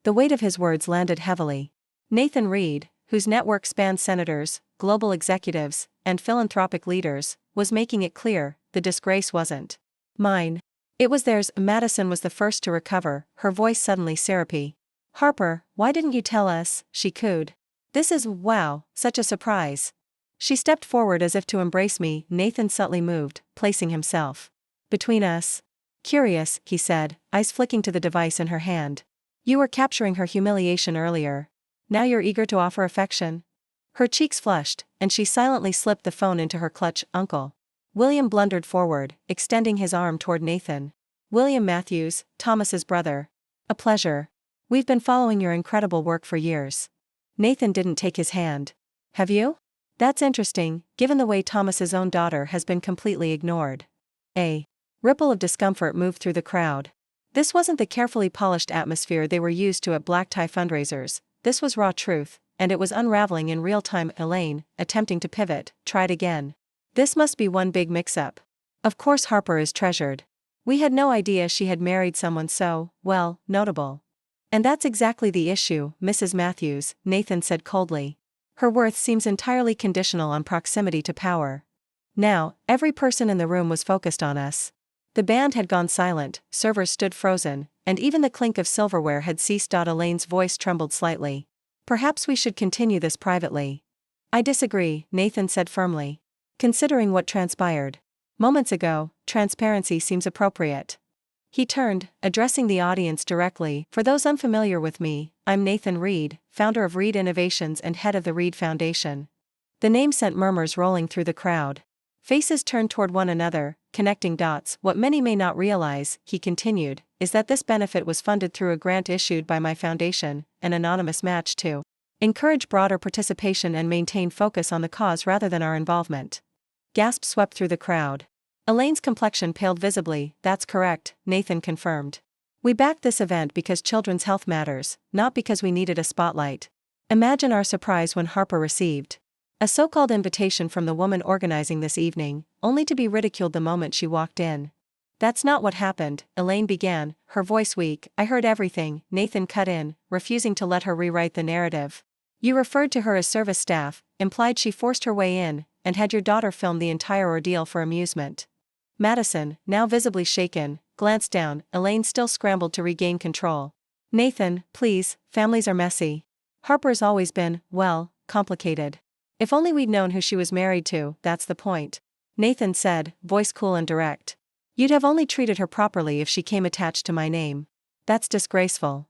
S1: The weight of his words landed heavily. Nathan Reed, whose network spanned senators, global executives, and philanthropic leaders, was making it clear, the disgrace wasn't mine. It was theirs. Madison was the first to recover, her voice suddenly syrupy. Harper, why didn't you tell us? She cooed. This is, wow, such a surprise. She stepped forward as if to embrace me. Nathan subtly moved, placing himself between us. Curious, he said, eyes flicking to the device in her hand. You were capturing her humiliation earlier. Now you're eager to offer affection? Her cheeks flushed, and she silently slipped the phone into her clutch. Uncle William blundered forward, extending his arm toward Nathan. William Matthews, Thomas's brother. A pleasure. We've been following your incredible work for years. Nathan didn't take his hand. Have you? That's interesting, given the way Thomas's own daughter has been completely ignored. A ripple of discomfort moved through the crowd. This wasn't the carefully polished atmosphere they were used to at black tie fundraisers. This was raw truth, and it was unraveling in real time. Elaine, attempting to pivot, tried again. This must be one big mix-up. Of course Harper is treasured. We had no idea she had married someone so, well, notable. And that's exactly the issue, Mrs. Matthews, Nathan said coldly. Her worth seems entirely conditional on proximity to power. Now, every person in the room was focused on us. The band had gone silent, servers stood frozen, and even the clink of silverware had ceased. Elaine's voice trembled slightly. Perhaps we should continue this privately. I disagree, Nathan said firmly. Considering what transpired moments ago, transparency seems appropriate. He turned, addressing the audience directly. For those unfamiliar with me, I'm Nathan Reed, founder of Reed Innovations and head of the Reed Foundation. The name sent murmurs rolling through the crowd. Faces turned toward one another, connecting dots. What many may not realize, he continued, is that this benefit was funded through a grant issued by my foundation, an anonymous match to encourage broader participation and maintain focus on the cause rather than our involvement. Gasps swept through the crowd. Elaine's complexion paled visibly. That's correct, Nathan confirmed. We backed this event because children's health matters, not because we needed a spotlight. Imagine our surprise when Harper received a so-called invitation from the woman organizing this evening, only to be ridiculed the moment she walked in. That's not what happened, Elaine began, her voice weak. I heard everything, Nathan cut in, refusing to let her rewrite the narrative. You referred to her as service staff, implied she forced her way in, and had your daughter film the entire ordeal for amusement. Madison, now visibly shaken, glanced down. Elaine still scrambled to regain control. Nathan, please, families are messy. Harper's always been, well, complicated. If only we'd known who she was married to, that's the point. Nathan said, voice cool and direct. You'd have only treated her properly if she came attached to my name. That's disgraceful.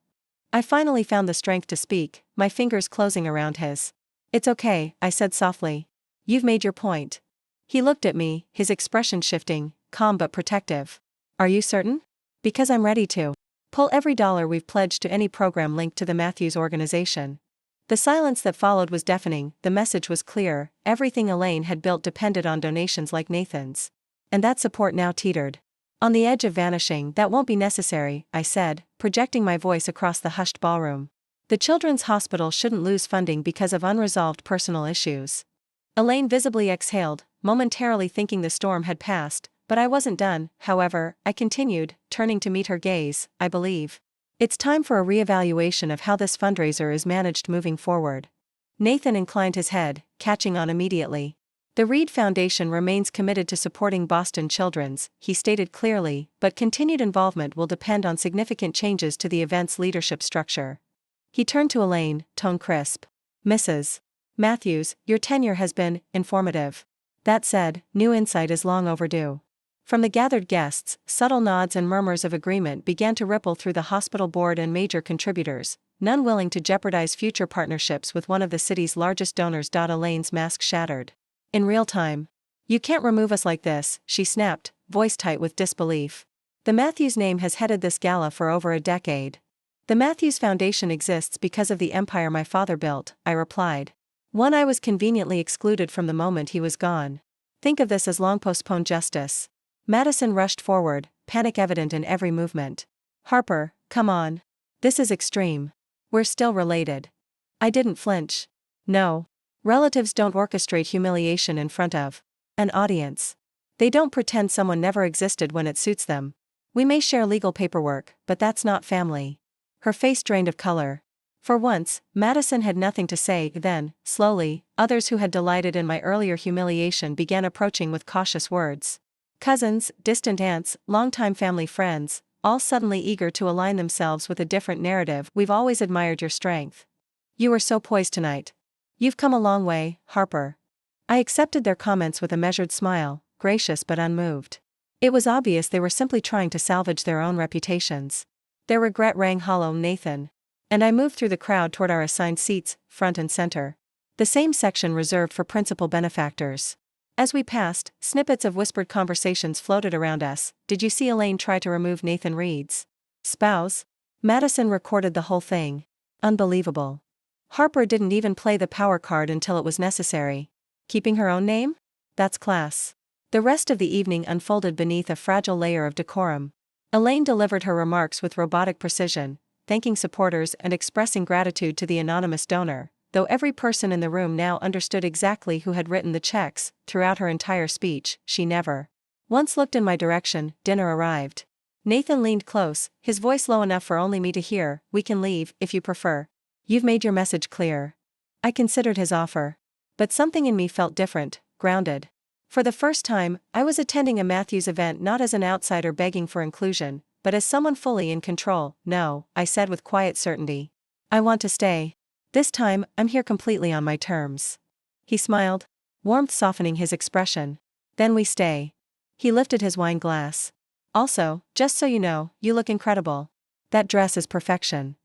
S1: I finally found the strength to speak, my fingers closing around his. It's okay, I said softly. You've made your point. He looked at me, his expression shifting, calm but protective. Are you certain? Because I'm ready to pull every dollar we've pledged to any program linked to the Matthews organization. The silence that followed was deafening. The message was clear. Everything Elaine had built depended on donations like Nathan's. And that support now teetered on the edge of vanishing. That won't be necessary, I said, projecting my voice across the hushed ballroom. The Children's Hospital shouldn't lose funding because of unresolved personal issues. Elaine visibly exhaled, momentarily thinking the storm had passed, but I wasn't done. However, I continued, turning to meet her gaze. I believe it's time for a reevaluation of how this fundraiser is managed moving forward. Nathan inclined his head, catching on immediately. The Reed Foundation remains committed to supporting Boston Children's, he stated clearly, but continued involvement will depend on significant changes to the event's leadership structure. He turned to Elaine, tone crisp. Mrs. Matthews, your tenure has been informative. That said, new insight is long overdue. From the gathered guests, subtle nods and murmurs of agreement began to ripple through the hospital board and major contributors, none willing to jeopardize future partnerships with one of the city's largest donors. Elaine's mask shattered. In real time. You can't remove us like this, she snapped, voice tight with disbelief. The Matthews name has headed this gala for over a decade. The Matthews Foundation exists because of the empire my father built, I replied. One I was conveniently excluded from the moment he was gone. Think of this as long postponed justice. Madison rushed forward, panic evident in every movement. Harper, come on. This is extreme. We're still related. I didn't flinch. No. Relatives don't orchestrate humiliation in front of an audience. They don't pretend someone never existed when it suits them. We may share legal paperwork, but that's not family. Her face drained of color. For once, Madison had nothing to say. Then, slowly, others who had delighted in my earlier humiliation began approaching with cautious words. Cousins, distant aunts, longtime family friends, all suddenly eager to align themselves with a different narrative. We've always admired your strength. You were so poised tonight. You've come a long way, Harper. I accepted their comments with a measured smile, gracious but unmoved. It was obvious they were simply trying to salvage their own reputations. Their regret rang hollow. Nathan. And I moved through the crowd toward our assigned seats, front and center. the same section reserved for principal benefactors. As we passed, snippets of whispered conversations floated around us. Did you see Elaine try to remove Nathan Reed's spouse? Madison recorded the whole thing. Unbelievable. Harper didn't even play the power card until it was necessary. Keeping her own name? That's class. The rest of the evening unfolded beneath a fragile layer of decorum. Elaine delivered her remarks with robotic precision, thanking supporters and expressing gratitude to the anonymous donor, though every person in the room now understood exactly who had written the checks. Throughout her entire speech, she never once looked in my direction. Dinner arrived. Nathan leaned close, his voice low enough for only me to hear. We can leave, if you prefer. You've made your message clear. I considered his offer. But something in me felt different, grounded. For the first time, I was attending a Matthews event not as an outsider begging for inclusion, but as someone fully in control. No, I said with quiet certainty. I want to stay. This time, I'm here completely on my terms. He smiled, warmth softening his expression. Then we stay. He lifted his wine glass. Also, just so you know, you look incredible. That dress is perfection.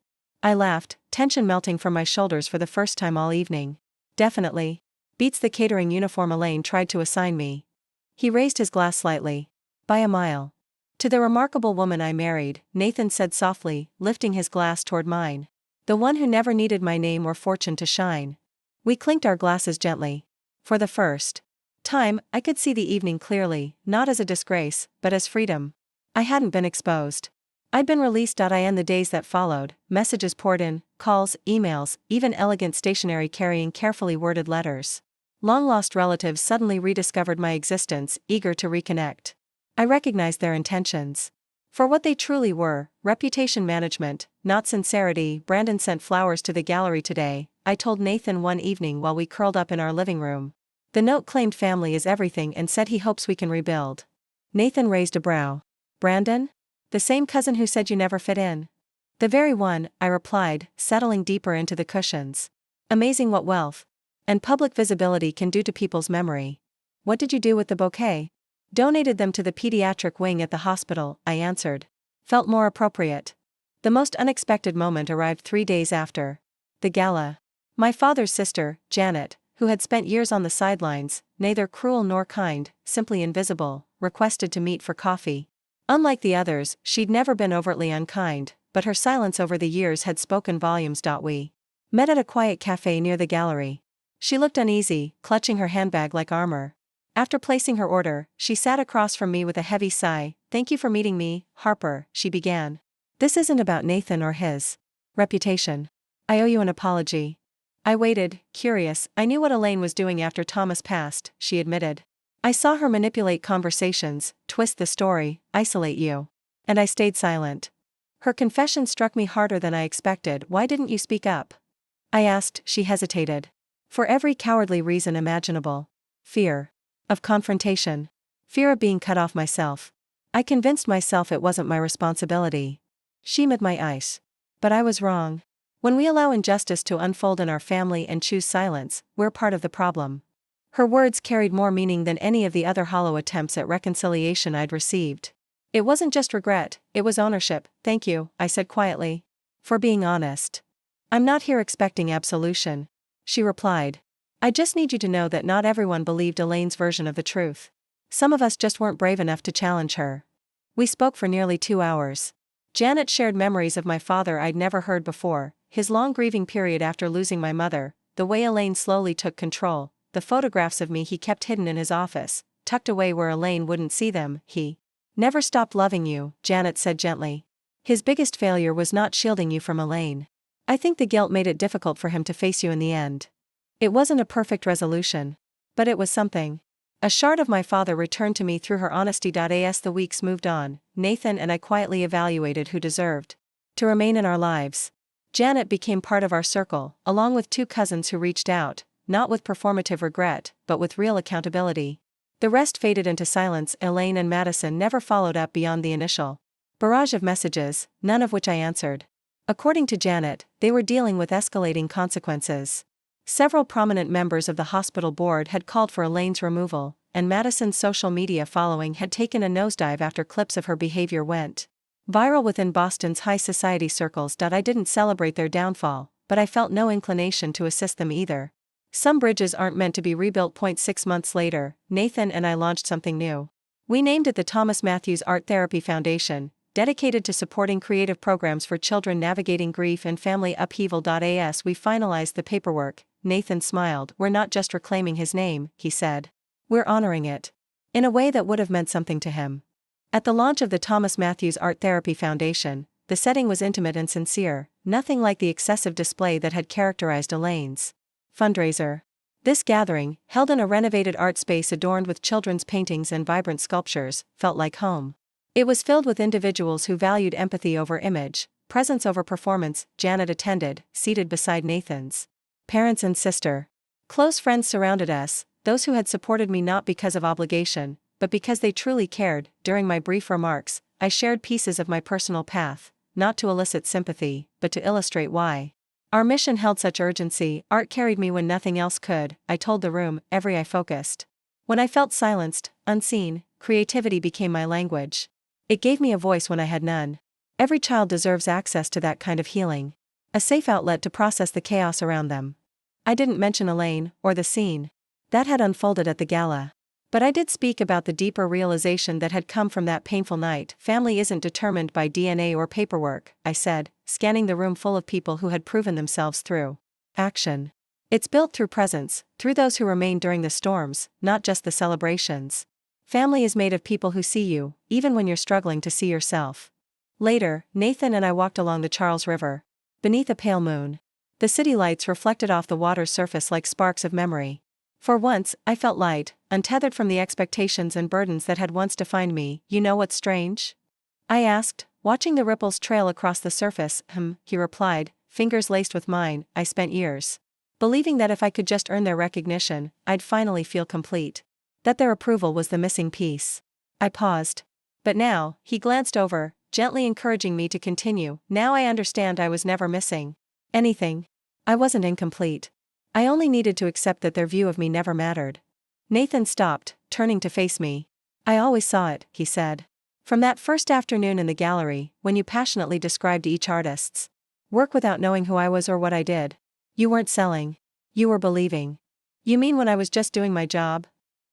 S1: I laughed, tension melting from my shoulders for the first time all evening. Definitely. Beats the catering uniform Elaine tried to assign me. He raised his glass slightly. By a mile. To the remarkable woman I married, Nathan said softly, lifting his glass toward mine. The one who never needed my name or fortune to shine. We clinked our glasses gently. For the first time, I could see the evening clearly, not as a disgrace, but as freedom. I hadn't been exposed. I'd been released. In the days that followed, messages poured in, calls, emails, even elegant stationery carrying carefully worded letters. Long-lost relatives suddenly rediscovered my existence, eager to reconnect. I recognized their intentions. For what they truly were, reputation management, not sincerity. Brandon sent flowers to the gallery today, I told Nathan one evening while we curled up in our living room. The note claimed family is everything and said he hopes we can rebuild. Nathan raised a brow. Brandon? The same cousin who said you never fit in? The very one, I replied, settling deeper into the cushions. Amazing what wealth and public visibility can do to people's memory. What did you do with the bouquet? Donated them to the pediatric wing at the hospital, I answered. Felt more appropriate. The most unexpected moment arrived 3 days after the gala. My father's sister, Janet, who had spent years on the sidelines, neither cruel nor kind, simply invisible, requested to meet for coffee. Unlike the others, she'd never been overtly unkind, but her silence over the years had spoken volumes. We met at a quiet cafe near the gallery. She looked uneasy, clutching her handbag like armor. After placing her order, she sat across from me with a heavy sigh. Thank you for meeting me, Harper, she began. This isn't about Nathan or his reputation. I owe you an apology. I waited, curious. I knew what Elaine was doing after Thomas passed, she admitted. I saw her manipulate conversations, twist the story, isolate you. And I stayed silent. Her confession struck me harder than I expected. Why didn't you speak up? I asked. She hesitated. For every cowardly reason imaginable. Fear of confrontation. Fear of being cut off myself. I convinced myself it wasn't my responsibility. She mid my ice. But I was wrong. When we allow injustice to unfold in our family and choose silence, we're part of the problem. Her words carried more meaning than any of the other hollow attempts at reconciliation I'd received. It wasn't just regret, it was ownership. Thank you, I said quietly. For being honest. I'm not here expecting absolution. She replied. I just need you to know that not everyone believed Elaine's version of the truth. Some of us just weren't brave enough to challenge her. We spoke for nearly 2 hours. Janet shared memories of my father I'd never heard before, his long grieving period after losing my mother, the way Elaine slowly took control, the photographs of me he kept hidden in his office, tucked away where Elaine wouldn't see them. He never stopped loving you, Janet said gently. His biggest failure was not shielding you from Elaine. I think the guilt made it difficult for him to face you in the end. It wasn't a perfect resolution. But it was something. A shard of my father returned to me through her honesty. As the weeks moved on, Nathan and I quietly evaluated who deserved to remain in our lives. Janet became part of our circle, along with 2 cousins who reached out, not with performative regret, but with real accountability. The rest faded into silence. Elaine and Madison never followed up beyond the initial barrage of messages, none of which I answered. According to Janet, they were dealing with escalating consequences. Several prominent members of the hospital board had called for Elaine's removal, and Madison's social media following had taken a nosedive after clips of her behavior went viral within Boston's high society circles. I didn't celebrate their downfall, but I felt no inclination to assist them either. Some bridges aren't meant to be rebuilt. 6 months later, Nathan and I launched something new. We named it the Thomas Matthews Art Therapy Foundation, dedicated to supporting creative programs for children navigating grief and family upheaval. As we finalized the paperwork, Nathan smiled. We're not just reclaiming his name, he said. We're honoring it. In a way that would have meant something to him. At the launch of the Thomas Matthews Art Therapy Foundation, the setting was intimate and sincere, nothing like the excessive display that had characterized Elaine's fundraiser. This gathering, held in a renovated art space adorned with children's paintings and vibrant sculptures, felt like home. It was filled with individuals who valued empathy over image, presence over performance. Janet attended, seated beside Nathan's parents and sister. Close friends surrounded us, those who had supported me not because of obligation, but because they truly cared. During my brief remarks, I shared pieces of my personal path, not to elicit sympathy, but to illustrate why our mission held such urgency. Art carried me when nothing else could, I told the room, every eye focused. When I felt silenced, unseen, creativity became my language. It gave me a voice when I had none. Every child deserves access to that kind of healing. A safe outlet to process the chaos around them. I didn't mention Elaine, or the scene that had unfolded at the gala. But I did speak about the deeper realization that had come from that painful night. Family isn't determined by DNA or paperwork, I said, scanning the room full of people who had proven themselves through action. It's built through presence, through those who remain during the storms, not just the celebrations. Family is made of people who see you, even when you're struggling to see yourself. Later, Nathan and I walked along the Charles River. Beneath a pale moon. The city lights reflected off the water's surface like sparks of memory. For once, I felt light, untethered from the expectations and burdens that had once defined me. You know what's strange? I asked, watching the ripples trail across the surface. He replied, fingers laced with mine. I spent years believing that if I could just earn their recognition, I'd finally feel complete. That their approval was the missing piece. I paused. But now, he glanced over, gently encouraging me to continue. Now I understand I was never missing anything. I wasn't incomplete. I only needed to accept that their view of me never mattered. Nathan stopped, turning to face me. I always saw it, he said. From that first afternoon in the gallery, when you passionately described each artist's work without knowing who I was or what I did. You weren't selling. You were believing. You mean when I was just doing my job?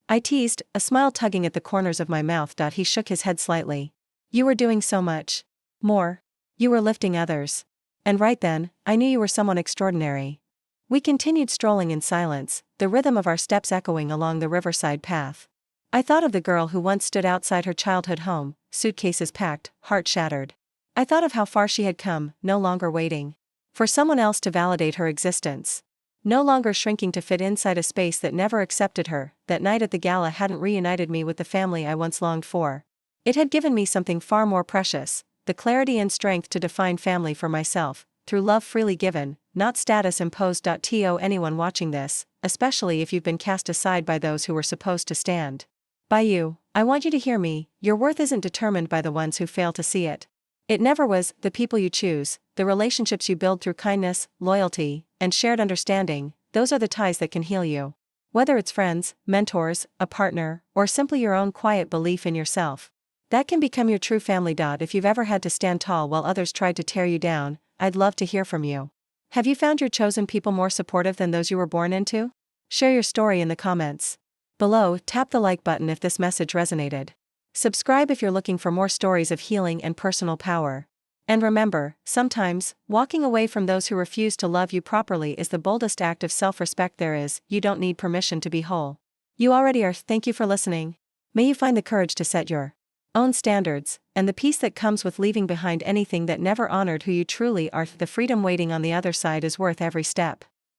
S1: I teased, a smile tugging at the corners of my mouth. He shook his head slightly. You were doing so much more. You were lifting others. And right then, I knew you were someone extraordinary. We continued strolling in silence, the rhythm of our steps echoing along the riverside path. I thought of the girl who once stood outside her childhood home, suitcases packed, heart shattered. I thought of how far she had come, no longer waiting for someone else to validate her existence. No longer shrinking to fit inside a space that never accepted her. That night at the gala hadn't reunited me with the family I once longed for. It had given me something far more precious, the clarity and strength to define family for myself, through love freely given, not status imposed. To anyone watching this, especially if you've been cast aside by those who were supposed to stand by you, I want you to hear me. Your worth isn't determined by the ones who fail to see it. It never was. The people you choose, the relationships you build through kindness, loyalty, and shared understanding, those are the ties that can heal you. Whether it's friends, mentors, a partner, or simply your own quiet belief in yourself. That can become your true family. If you've ever had to stand tall while others tried to tear you down, I'd love to hear from you. Have you found your chosen people more supportive than those you were born into? Share your story in the comments below. Tap the like button if this message resonated. Subscribe if you're looking for more stories of healing and personal power. And remember, sometimes, walking away from those who refuse to love you properly is the boldest act of self-respect there is. You don't need permission to be whole. You already are. Thank you for listening. May you find the courage to set your own standards, and the peace that comes with leaving behind anything that never honored who you truly are. The freedom waiting on the other side is worth every step.